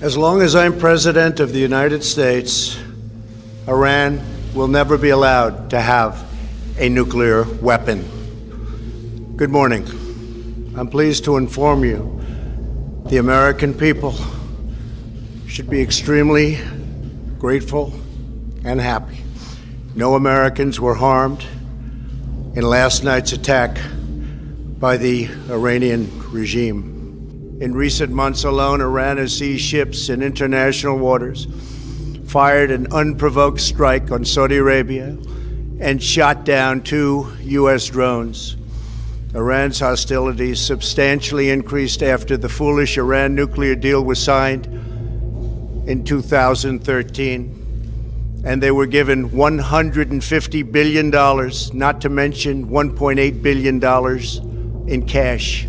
As long as I'm President of the United States, Iran will never be allowed to have a nuclear weapon. Good morning. I'm pleased to inform you the American people should be extremely grateful and happy. No Americans were harmed in last night's attack by the Iranian regime. In recent months alone, Iran has seized ships in international waters, fired an unprovoked strike on Saudi Arabia, and shot down 2 U.S. drones. Iran's hostilities substantially increased after the foolish Iran nuclear deal was signed in 2013, and they were given $150 billion, not to mention $1.8 billion in cash.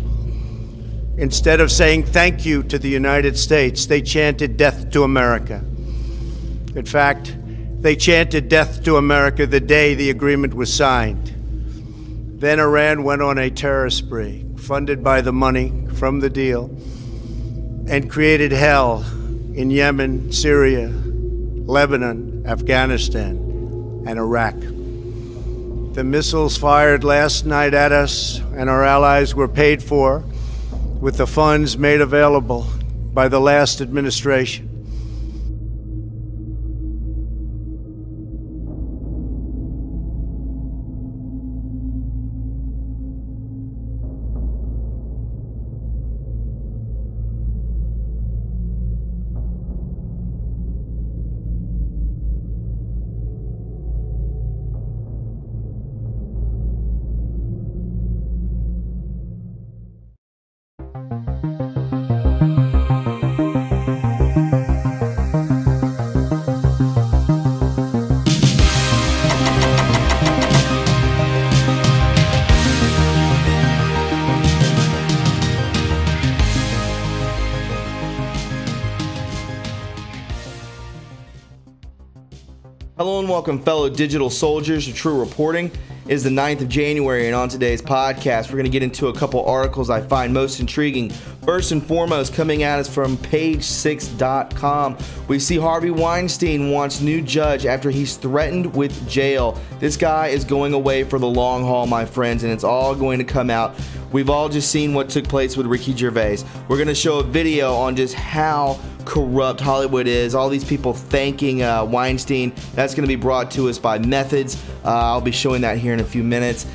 Instead of saying thank you to the United States, they chanted death to America. In fact, they chanted death to America the day the agreement was signed. Then Iran went on a terror spree, funded by the money from the deal, and created hell in Yemen, Syria, Lebanon, Afghanistan, and Iraq. The missiles fired last night at us and our allies were paid for with the funds made available by the last administration. Hello and welcome, fellow digital soldiers, to True Reporting. It is the 9th of January, and on today's podcast, we're going to get into a couple articles I find most intriguing. First and foremost, coming at us from page6.com, we see Harvey Weinstein wants new judge after he's threatened with jail. This guy is going away for the long haul, my friends, and it's all going to come out. We've all just seen what took place with Ricky Gervais. We're going to show a video on just how corrupt Hollywood is. All these people thanking Weinstein. That's going to be brought to us by Methods. I'll be showing that here in a few minutes.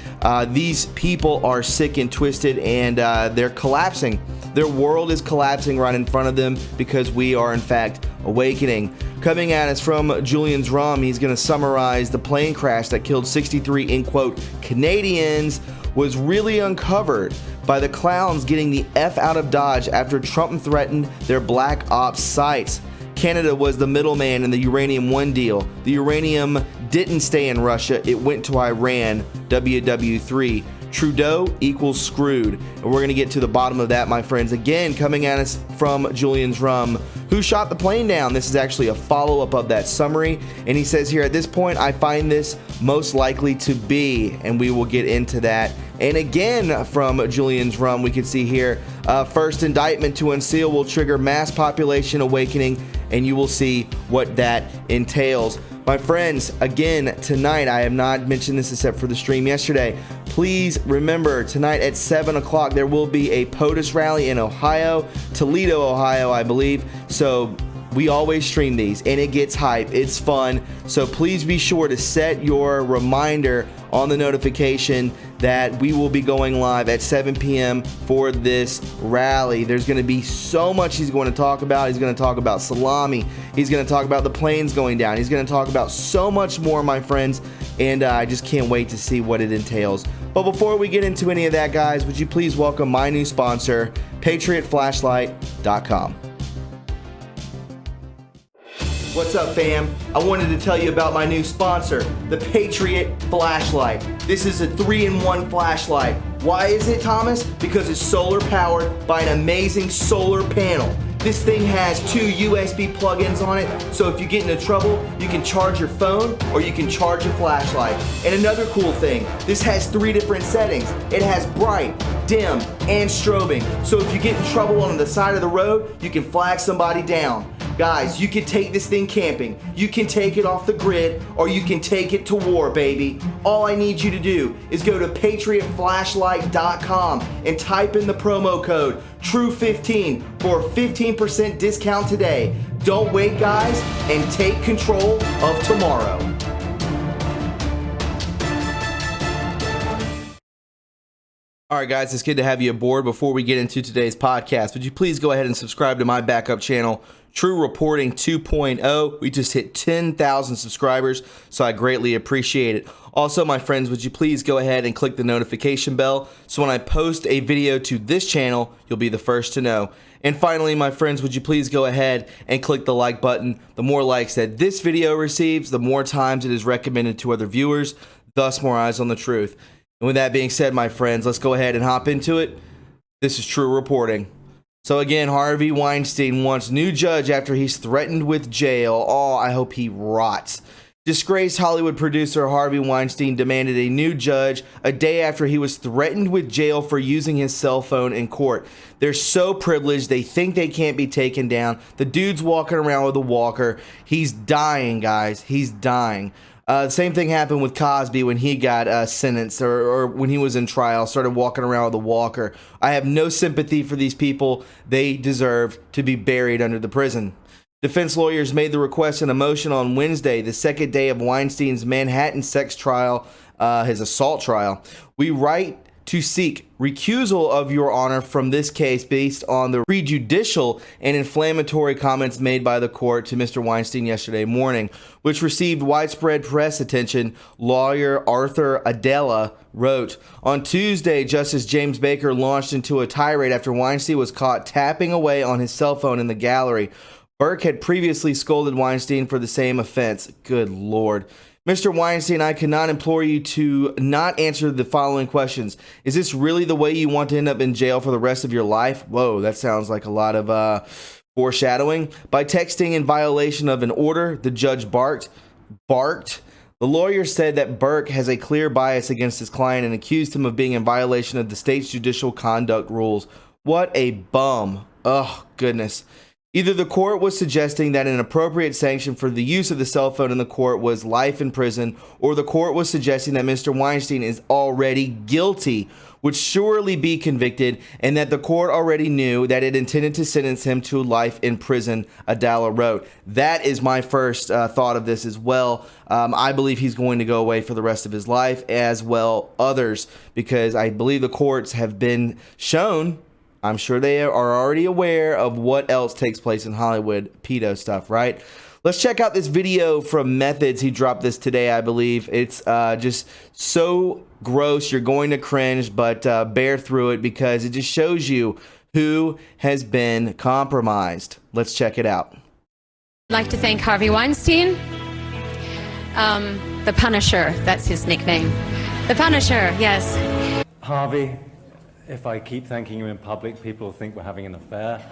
These people are sick and twisted, and they're collapsing. Their world is collapsing right in front of them because we are, in fact, awakening. Coming at us from Julian's Rum, he's going to summarize the plane crash that killed 63, in quote, Canadians was really uncovered by the clowns getting the F out of Dodge after Trump threatened their black ops sites. Canada was the middleman in the Uranium One deal. The uranium didn't stay in Russia, it went to Iran, WW3. Trudeau equals screwed. And we're going to get to the bottom of that, my friends. Again, coming at us from Julian's Rum. Who shot the plane down? This is actually a follow-up of that summary. And he says here, at this point, I find this most likely to be. And we will get into that. And again, from Julian's Rum, we can see here, first indictment to unseal will trigger mass population awakening. And you will see what that entails. My friends, again, tonight, I have not mentioned this except for the stream yesterday. Please remember, tonight at 7 o'clock, there will be a POTUS rally in Ohio, Toledo, Ohio, I believe. So we always stream these, and it gets hype. It's fun. So please be sure to set your reminder on the notification that we will be going live at 7 p.m. for this rally. There's going to be so much he's going to talk about. He's going to talk about salami. He's going to talk about the planes going down. He's going to talk about so much more, my friends, and I just can't wait to see what it entails. But before we get into any of that, guys, would you please welcome my new sponsor, PatriotFlashlight.com. What's up, fam? I wanted to tell you about my new sponsor, the Patriot Flashlight. This is a 3-in-1 flashlight. Why is it, Thomas? Because it's solar powered by an amazing solar panel. This thing has 2 USB plug-ins on it, so if you get into trouble, you can charge your phone or you can charge your flashlight. And another cool thing, this has 3 different settings. It has bright, dim, and strobing. So if you get in trouble on the side of the road, you can flag somebody down. Guys, you can take this thing camping, you can take it off the grid, or you can take it to war, baby. All I need you to do is go to patriotflashlight.com and type in the promo code TRUE15 for a 15% discount today. Don't wait, guys, and take control of tomorrow. All right, guys, it's good to have you aboard. Before we get into today's podcast, would you please go ahead and subscribe to my backup channel, True Reporting 2.0. We just hit 10,000 subscribers, so I greatly appreciate it. Also, my friends, would you please go ahead and click the notification bell so when I post a video to this channel, you'll be the first to know. And finally, my friends, would you please go ahead and click the like button. The more likes that this video receives, the more times it is recommended to other viewers, thus more eyes on the truth. And with that being said, my friends, let's go ahead and hop into it. This is True Reporting. So again, Harvey Weinstein wants new judge after he's threatened with jail. Oh, I hope he rots. Disgraced Hollywood producer Harvey Weinstein demanded a new judge a day after he was threatened with jail for using his cell phone in court. They're so privileged, they think they can't be taken down. The dude's walking around with a walker. He's dying, guys. He's dying. The same thing happened with Cosby when he got sentenced or when he was in trial, started walking around with a walker. I have no sympathy for these people. They deserve to be buried under the prison. Defense lawyers made the request in a motion on Wednesday, the second day of Weinstein's Manhattan sex trial, his assault trial. We write to seek recusal of your honor from this case based on the prejudicial and inflammatory comments made by the court to Mr. Weinstein yesterday morning, which received widespread press attention, lawyer Arthur Adela wrote. On Tuesday, Justice James Baker launched into a tirade after Weinstein was caught tapping away on his cell phone in the gallery. Burke had previously scolded Weinstein for the same offense. Good Lord. Mr. Weinstein, I cannot implore you to not answer the following questions. Is this really the way you want to end up in jail for the rest of your life? Whoa, that sounds like a lot of foreshadowing. By texting in violation of an order, the judge barked. The lawyer said that Burke has a clear bias against his client and accused him of being in violation of the state's judicial conduct rules. What a bum. Oh, goodness. Either the court was suggesting that an appropriate sanction for the use of the cell phone in the court was life in prison, or the court was suggesting that Mr. Weinstein is already guilty, would surely be convicted, and that the court already knew that it intended to sentence him to life in prison, Adala wrote. That is my first thought of this as well. I believe he's going to go away for the rest of his life, as well others, because I believe the courts have been shown, I'm sure they are already aware of what else takes place in Hollywood, pedo stuff, right? Let's check out this video from Methods. He dropped this today, I believe. It's just so gross. You're going to cringe, but bear through it because it just shows you who has been compromised. Let's check it out. I'd like to thank Harvey Weinstein, the Punisher, that's his nickname. The Punisher, yes. Harvey, if I keep thanking you in public, people will think we're having an affair.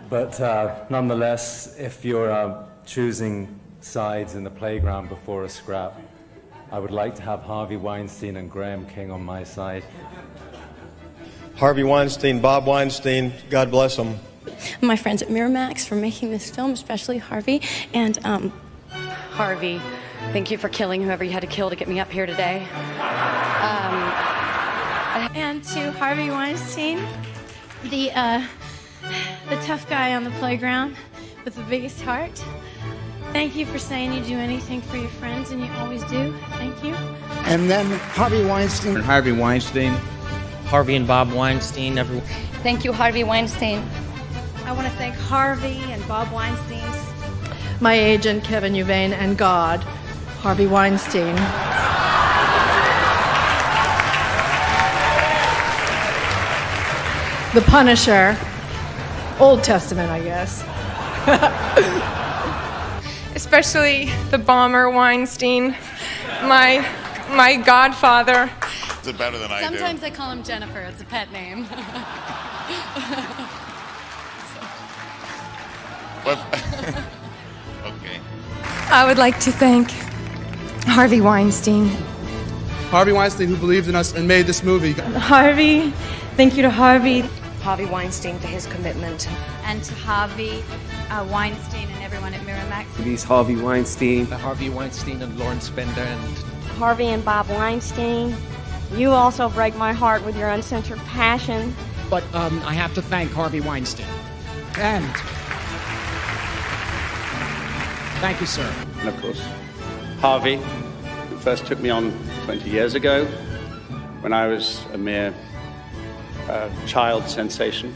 But nonetheless, if you're choosing sides in the playground before a scrap, I would like to have Harvey Weinstein and Graham King on my side. Harvey Weinstein, Bob Weinstein, God bless them. My friends at Miramax for making this film, especially Harvey. And Harvey, thank you for killing whoever you had to kill to get me up here today. and to Harvey Weinstein, the tough guy on the playground with the biggest heart. Thank you for saying you'd do anything for your friends, and you always do. Thank you. And then Harvey Weinstein. Harvey Weinstein. Harvey and Bob Weinstein. Thank you, Harvey Weinstein. I want to thank Harvey and Bob Weinstein, my agent, Kevin Uvain, and God, Harvey Weinstein. The Punisher, Old Testament, I guess. Especially the bomber Weinstein, my godfather. Is it better than I do? Sometimes I call him Jennifer. It's a pet name. Okay. I would like to thank Harvey Weinstein. Harvey Weinstein, who believed in us and made this movie. Harvey, thank you to Harvey. Harvey Weinstein for his commitment. And to Harvey Weinstein and everyone at Miramax. These Harvey Weinstein. Harvey Weinstein and Lawrence Bender and Harvey and Bob Weinstein. You also break my heart with your uncensored passion. But I have to thank Harvey Weinstein. And thank you, sir. And of course, Harvey, who first took me on 20 years ago when I was a mere child sensation.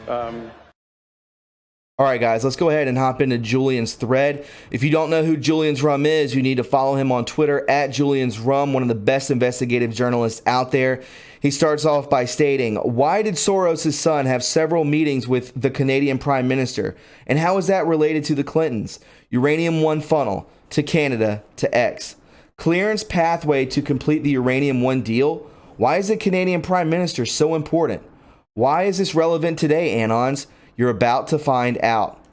All right, guys, let's go ahead and hop into Julian's thread. If you don't know who Julian's Rum is, you need to follow him on Twitter at Julian's Rum, one of the best investigative journalists out there. He starts off by stating, why did Soros' son have several meetings with the Canadian Prime Minister? And how is that related to the Clintons? Uranium One funnel to Canada to X. Clearance pathway to complete the Uranium One deal? Why is the Canadian Prime Minister so important? Why is this relevant today, Anons? You're about to find out.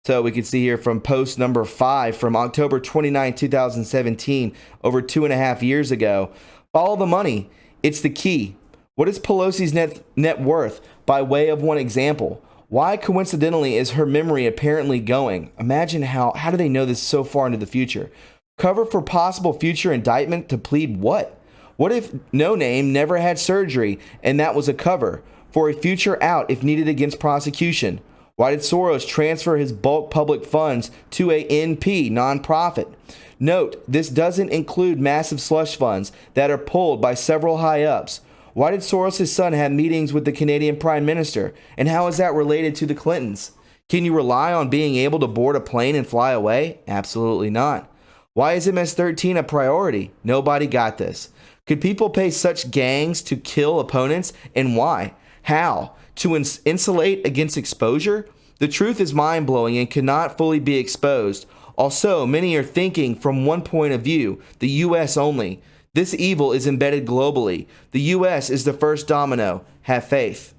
So we can see here from post number 5 from October 29, 2017, over 2.5 years ago. Follow the money. It's the key. What is Pelosi's net worth by way of one example? Why coincidentally is her memory apparently going? Imagine how do they know this so far into the future? Cover for possible future indictment to plead what? What if No Name never had surgery and that was a cover for a future out if needed against prosecution? Why did Soros transfer his bulk public funds to a NP nonprofit? Note, this doesn't include massive slush funds that are pulled by several high-ups. Why did Soros' son have meetings with the Canadian Prime Minister? And how is that related to the Clintons? Can you rely on being able to board a plane and fly away? Absolutely not. Why is MS-13 a priority? Nobody got this. Could people pay such gangs to kill opponents? And why? How? To insulate against exposure? The truth is mind-blowing and cannot fully be exposed. Also, many are thinking from one point of view, the U.S. only. This evil is embedded globally. The U.S. is the first domino. Have faith.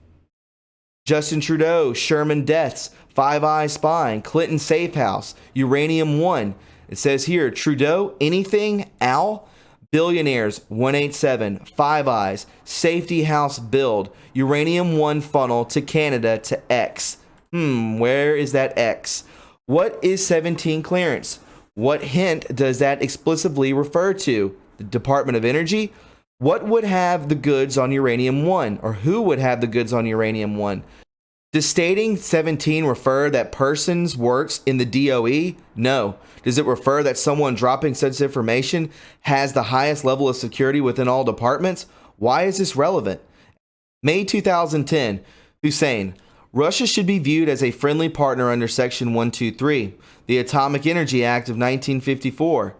Justin Trudeau, Sherman deaths, Five Eyes spying, Clinton safe house, Uranium One. It says here, Trudeau, anything, Al? Billionaires, 187, Five Eyes, Safety House build, Uranium One funnel to Canada to X. Where is that X? What is 17 clearance? What hint does that explicitly refer to? The Department of Energy? What would have the goods on Uranium One? Or who would have the goods on Uranium One? Does stating 17 refer that persons works in the DOE? No. Does it refer that someone dropping such information has the highest level of security within all departments? Why is this relevant? May 2010, Hussein. Russia should be viewed as a friendly partner under Section 123, the Atomic Energy Act of 1954.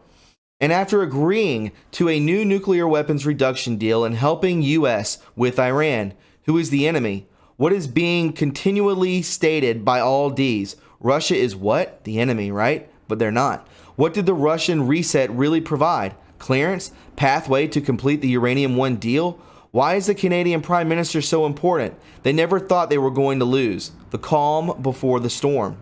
And after agreeing to a new nuclear weapons reduction deal and helping U.S. with Iran, who is the enemy, what is being continually stated by all Ds? Russia is what? The enemy, right? But they're not. What did the Russian reset really provide? Clearance? Pathway to complete the Uranium One deal? Why is the Canadian Prime Minister so important? They never thought they were going to lose. The calm before the storm.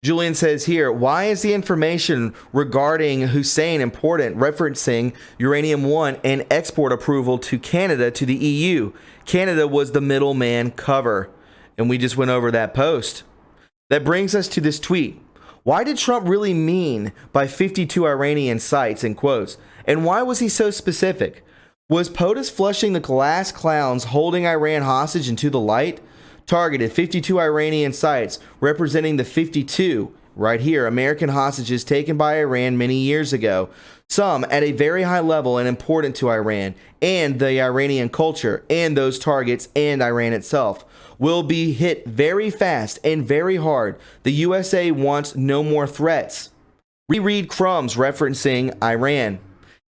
Julian says here, why is the information regarding Hussein important, referencing Uranium One and export approval to Canada to the EU? Canada was the middleman cover. And we just went over that post. That brings us to this tweet. Why did Trump really mean by 52 Iranian sites in quotes? And why was he so specific? Was POTUS flushing the glass clowns holding Iran hostage into the light? Targeted 52 Iranian sites representing the 52, right here, American hostages taken by Iran many years ago. Some at a very high level and important to Iran and the Iranian culture and those targets and Iran itself will be hit very fast and very hard. The USA wants no more threats. Reread Crumbs referencing Iran.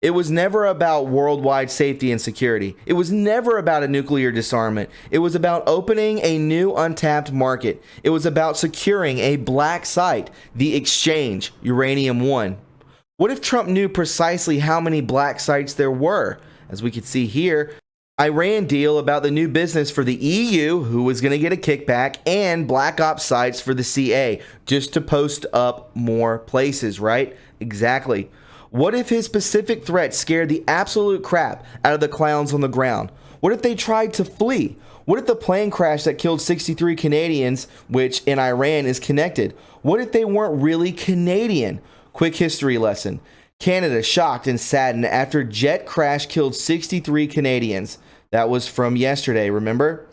It was never about worldwide safety and security. It was never about a nuclear disarmament. It was about opening a new untapped market. It was about securing a black site, the exchange, Uranium One. What if Trump knew precisely how many black sites there were? As we could see here, Iran deal about the new business for the EU, who was going to get a kickback, and black ops sites for the CA, just to post up more places, right? Exactly. What if his specific threat scared the absolute crap out of the clowns on the ground? What if they tried to flee? What if the plane crash that killed 63 Canadians, which in Iran is connected? What if they weren't really Canadian? Quick history lesson. Canada shocked and saddened after jet crash killed 63 Canadians. That was from yesterday, remember?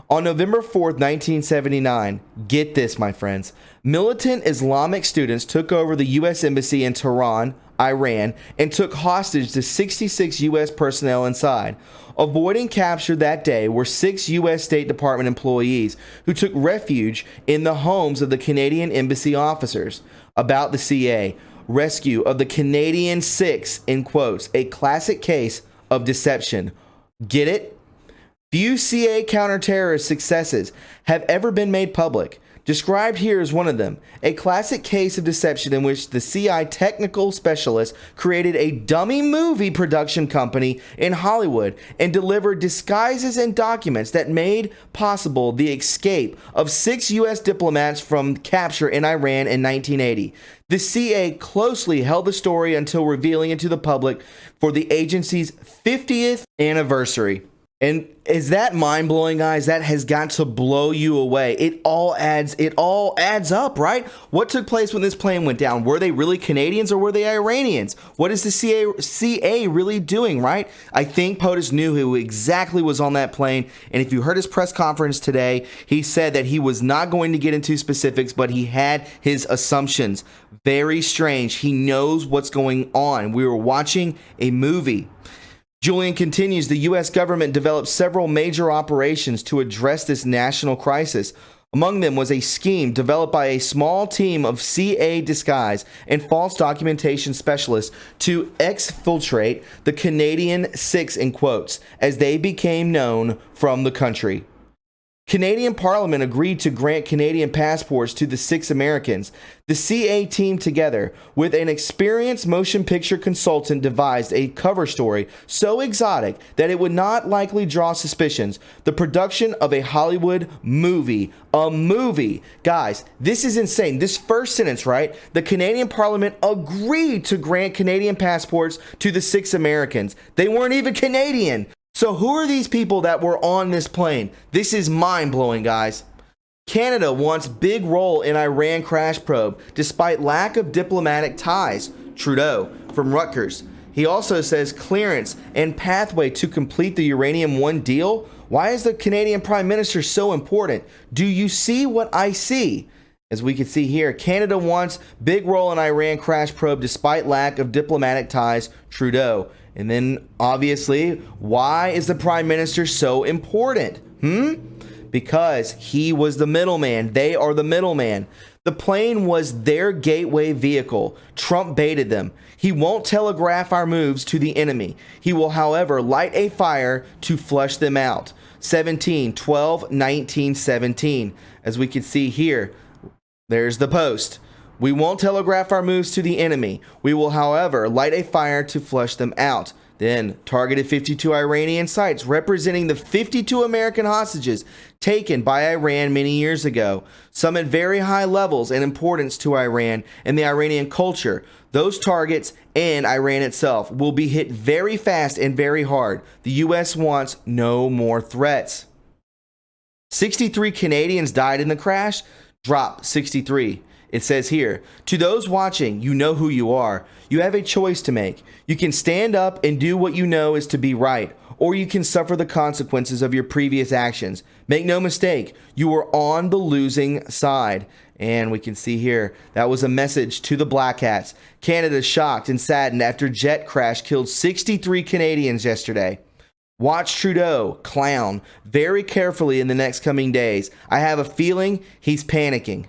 On November 4th, 1979, get this, my friends, militant Islamic students took over the U.S. Embassy in Tehran, Iran, and took hostage to 66 U.S. personnel inside. Avoiding capture that day were 6 U.S. State Department employees who took refuge in the homes of the Canadian embassy officers. About the CA, rescue of the Canadian 6, in quotes, a classic case of deception. Get it? Few CA counterterrorist successes have ever been made public. Described here is one of them, a classic case of deception in which the CI technical specialist created a dummy movie production company in Hollywood and delivered disguises and documents that made possible the escape of 6 U.S. diplomats from capture in Iran in 1980. The CA closely held the story until revealing it to the public for the agency's 50th anniversary. And is that mind-blowing, guys? That has got to blow you away. It all adds up, right? What took place when this plane went down? Were they really Canadians or were they Iranians? What is the CA really doing, right? I think POTUS knew who exactly was on that plane. And if you heard his press conference today, he said that he was not going to get into specifics, but he had his assumptions. Very strange. He knows what's going on. We were watching a movie. Julian continues, the U.S. government developed several major operations to address this national crisis. Among them was a scheme developed by a small team of CA disguise and false documentation specialists to exfiltrate the Canadian 6, in quotes, as they became known from the country. Canadian Parliament agreed to grant Canadian passports to the 6 Americans. The CA team, together with an experienced motion picture consultant, devised a cover story so exotic that it would not likely draw suspicions. The production of a Hollywood movie. A movie. Guys, this is insane. This first sentence, right? The Canadian Parliament agreed to grant Canadian passports to the 6 Americans. They weren't even Canadian. So who are these people that were on this plane? This is mind-blowing, guys. Canada wants big role in Iran crash probe despite lack of diplomatic ties. Trudeau from Rutgers. He also says clearance and pathway to complete the Uranium One deal. Why is the Canadian Prime Minister so important? Do you see what I see? As we can see here, Canada wants big role in Iran crash probe despite lack of diplomatic ties. Trudeau. And then, obviously, why is the Prime Minister so important? Because he was the middleman. They are the middleman. The plane was their gateway vehicle. Trump baited them. He won't telegraph our moves to the enemy. He will, however, light a fire to flush them out. 17/12/1917. As we can see here, there's the post. We won't telegraph our moves to the enemy. We will, however, light a fire to flush them out. Then targeted 52 Iranian sites representing the 52 American hostages taken by Iran many years ago, some at very high levels and importance to Iran and the Iranian culture. Those targets and Iran itself will be hit very fast and very hard. The U.S. wants no more threats. 63 Canadians died in the crash. Drop 63. It says here, to those watching, you know who you are. You have a choice to make. You can stand up and do what you know is to be right, or you can suffer the consequences of your previous actions. Make no mistake, you are on the losing side. And we can see here, that was a message to the Black Hats. Canada shocked and saddened after jet crash killed 63 Canadians yesterday. Watch Trudeau clown very carefully in the next coming days. I have a feeling he's panicking.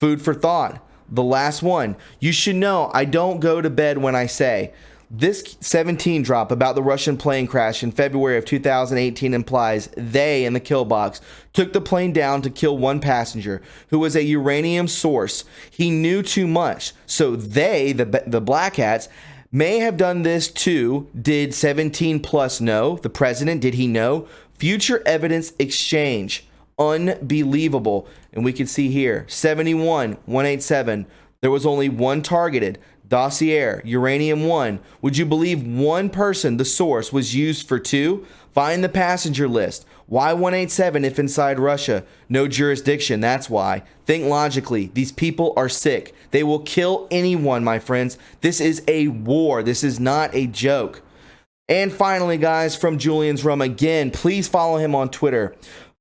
Food for thought. The last one. You should know I don't go to bed when I say. This 17 drop about the Russian plane crash in February of 2018 implies they in the kill box took the plane down to kill one passenger who was a uranium source. He knew too much. So they, the Black Hats, May have done this too. Did 17 plus know? The president, did he know? Future evidence exchange. Unbelievable. And we can see here, 71, 187. There was only one targeted. Dossier, Uranium 1. Would you believe one person, the source, was used for 2? Find the passenger list. Why 187 if inside Russia? No jurisdiction, that's why. Think logically. These people are sick. They will kill anyone, my friends. This is a war. This is not a joke. And finally, guys, from Julian's Rum again, please follow him on Twitter.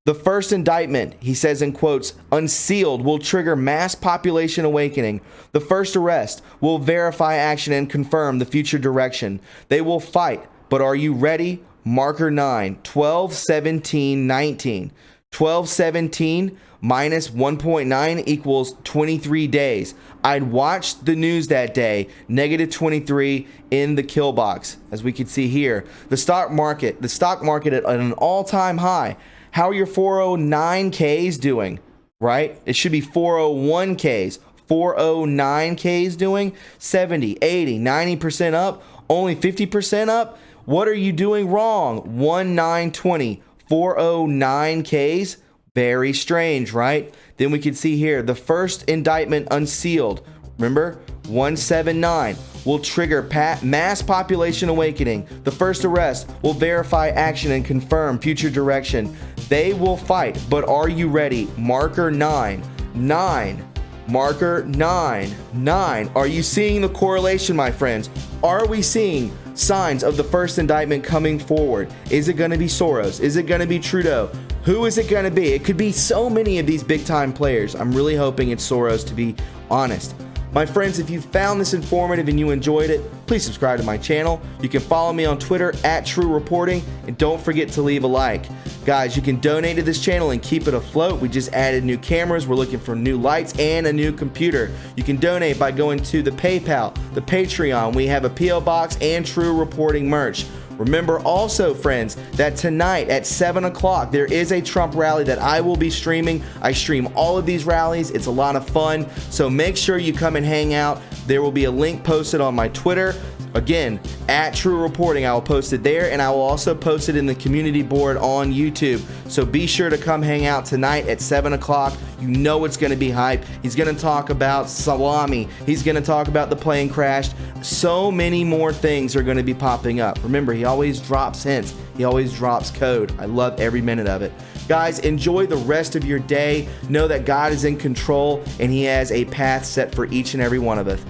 The first indictment, he says in quotes, unsealed will trigger mass population awakening. The first arrest will verify action and confirm the future direction. They will fight, but are you ready? Marker 9, 12, 17, 19. 12, 17 minus 1.9 equals 23 days. I'd watched the news that day, negative 23 in the kill box, as we can see here. The stock market at an all-time high. How are your 409Ks doing, right? It should be 401Ks. 409Ks doing 70, 80, 90% up, only 50% up. What are you doing wrong? 1920, 409Ks. Very strange, right? Then we can see here the first indictment unsealed. Remember, 179 will trigger mass population awakening. The first arrest will verify action and confirm future direction. They will fight, but are you ready? Marker 9, 9, marker 9, 9. Are you seeing the correlation, my friends? Are we seeing signs of the first indictment coming forward? Is it going to be Soros? Is it going to be Trudeau? Who is it going to be? It could be so many of these big time players. I'm really hoping it's Soros, to be honest. My friends, if you found this informative and you enjoyed it, please subscribe to my channel. You can follow me on Twitter at TRUreporting, and don't forget to leave a like. Guys, you can donate to this channel and keep it afloat. We just added new cameras. We're looking for new lights and a new computer. You can donate by going to the PayPal, the Patreon. We have a P.O. Box and TRUreporting merch. Remember also, friends, that tonight at 7 o'clock, there is a Trump rally that I will be streaming. I stream all of these rallies. It's a lot of fun. So make sure you come and hang out. There will be a link posted on my Twitter. Again, at TRUreporting, I will post it there, and I will also post it in the community board on YouTube. So be sure to come hang out tonight at 7 o'clock. You know it's going to be hype. He's going to talk about salami. He's going to talk about the plane crash. So many more things are going to be popping up. Remember, he always drops hints. He always drops code. I love every minute of it. Guys, enjoy the rest of your day. Know that God is in control, and He has a path set for each and every one of us.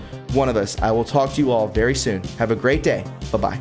I will talk to you all very soon. Have a great day. Bye-bye.